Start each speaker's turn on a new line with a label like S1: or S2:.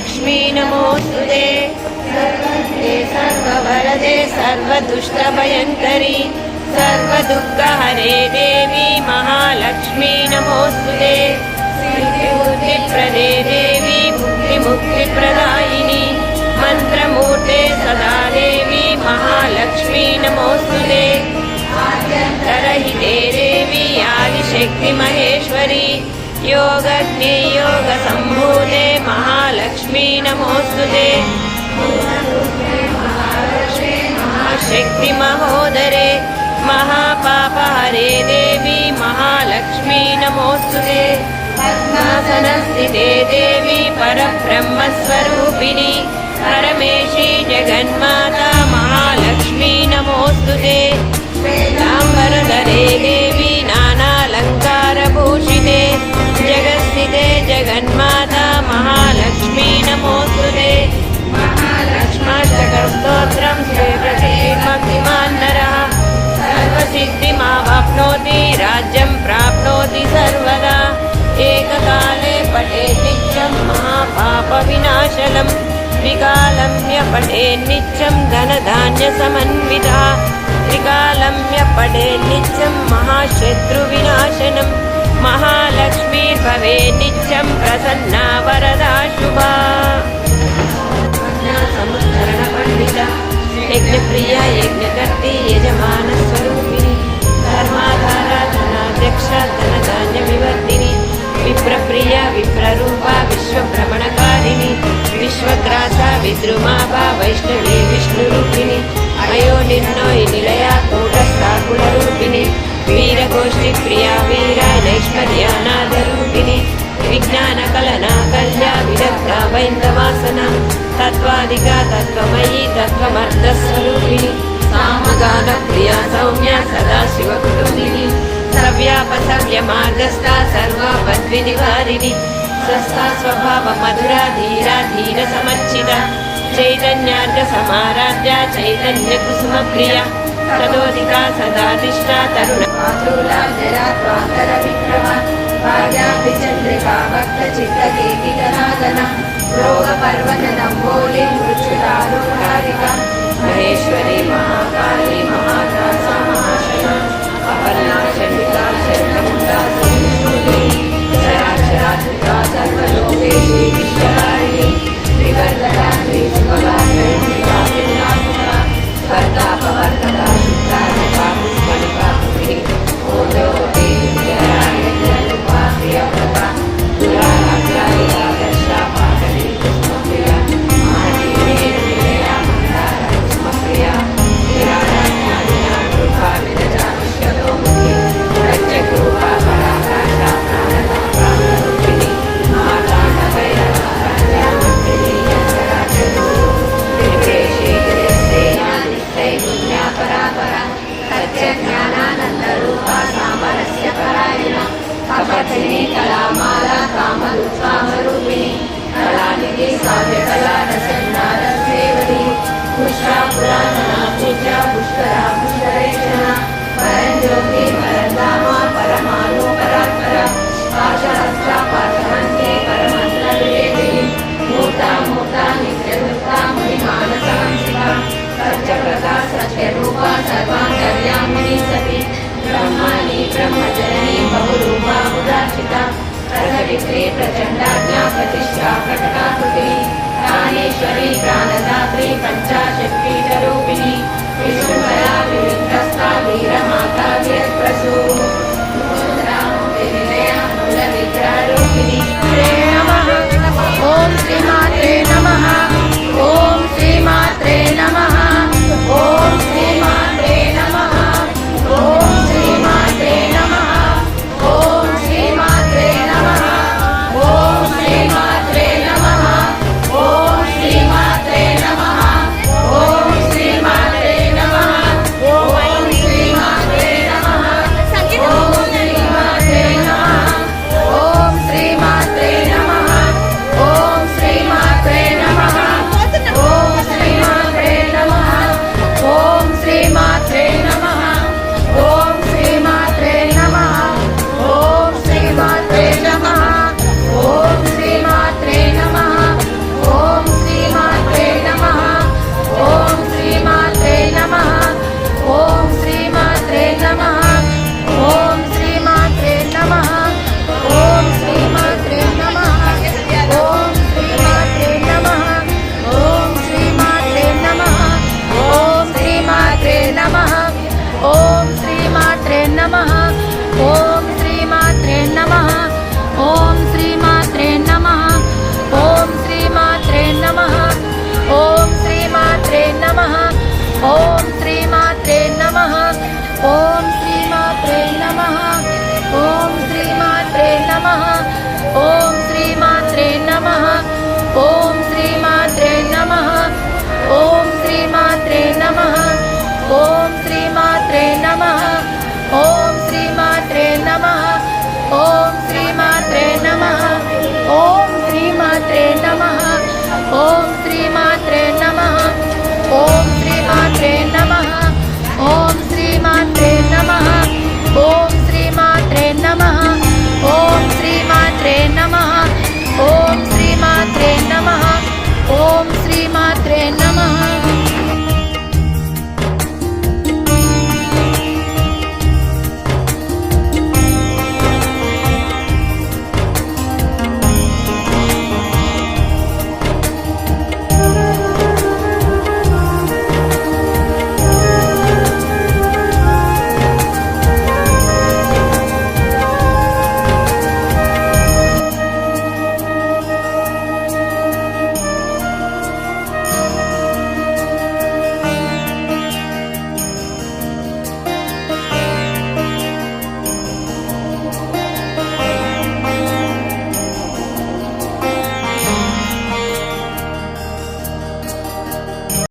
S1: महालक्ष्मी नमोस्तुते। सर्वज्ञे सर्ववरदे सर्वदुष्टभयङ्करी सर्वदुःखहरे देवी महालक्ष्मी नमोस्तुते। सिद्धिबुद्धिप्रदे देवी मुक्तिमुक्तिप्रदायिनी मंत्रमूर्ते सदा देवी महालक्ष्मी नमोस्तुते। आद्यन्तरहिते देवी आदिशक्ति महेश्वरी योगज्ञे योगसम्भूते महालक्ष्मी नमोस्तुते। महाशक्ति महोदरे महापापहरे देवी महालक्ष्मी नमोस्तुते। पद्मासनस्थिते देवी परब्रह्मस्वरूपिणी परमेशी जगन्माता महालक्ष्मी नमोस्तुते। श्वेताम्बरधरे देवी नानालङ्कारभूषिते जगत्स्थिते जगन्माता महालक्ष्मी नमोस्तुते। महालक्ष्माष्टकस्तोत्रं स्वीकृते भक्तिमान् नरः सर्वसिद्धिमावाप्नोति राज्यं प्राप्नोति सर्वदा। एककाले पठेत् नित्यं महापापविनाशनम् त्रिकालम्य पठेत् नित्यं धनधान्यसमन्विता त्रिकालम्य पठेत् नित्यं महाशत्रुविनाशनम् महालक्ष्मीर्भवेत् नित्यं प्रसन्ना वरदा शुभा। समुत्तरणपण्डिता यज्ञप्रिया यज्ञकर्त्री यजमानस्वरूपिणी धर्माधारा धनाध्यक्षा धनधान्यविवर्धिनी विप्रप्रिया विप्ररूपा विश्वभ्रमणकारिणी विश्वग्रासा विद्रुमाभा वैष्णवी विष्णुरूपिणी अयोनिर्णोयि निलया कूटस्था कुलरूपिणी वीरगोष्ठीप्रिया वीरा नैष्कर्यानाथरूपिणी विज्ञानकलना कल्या विदग्धा वैन्दवासना तत्त्वादिका तत्त्वमयी तत्त्वमर्धस्वरूपिणी सामगानप्रिया सौम्या सदाशिवकुटुम्बिनी सव्यापसव्यमार्गस्था सर्वापद्विनिवारिणी स्वस्था स्वभावमधुरा धीरा धीरसमर्चिता चैतन्यार्घसमाराध्या चैतन्यकुसुमप्रिया तदोदिता सदाधिष्ठा तरुणमातृला जरात्वान्तरविक्रमा भाग्याभिचन्द्रिका भक्तचित्तकेकिकनादना रोगपर्वणदम्बोलिं मृत्युदारुकारिका महेश्वरी महाकाली महात्रासा महाशना अपर्णा चण्डिका शरणमुण्डा चराचरात्मिका सर्वलोकेशी विश्वकारिणी त्रिवर्गदा त्रिशुभगा त्रिमुखा त्रिगुणात्मिका वर्तापवर्तदा शुक्रारूपा पुष्पणिका पुत्री ओजोवती विद्यारूपा प्रियव्रता दुराग्राहिका दर्शा पाटली कुसुमप्रिया कलामाला कामरूपिणी कलानिधि काव्यकला रसन्नारसेवनी पुष्पा पुराणना पूजा पुष्करा पुष्करेशना परञ्ज्योति परधामा परमाणु परात्परा पाशहस्ता पाशहन्ते परमन्त्रविवेदिनी मूर्ता मूर्ता नित्यदुर्गा मुनिमानसांसिका सत्यव्रता सत्यरूपा सर्वान्तर्यामिनी सती ब्रह्माणि ब्रह्मजननी बहुरूपा उदाचिता प्रसवित्री प्रचण्डाज्ञा प्रतिष्ठा प्रकटाकृतिनी प्राणेश्वरी प्राणदात्री पञ्चाशक्तिरूपिणी विष्णुकला శ్రీమాత్రే నమః. ఓం శ్రీమాత్రే నమః.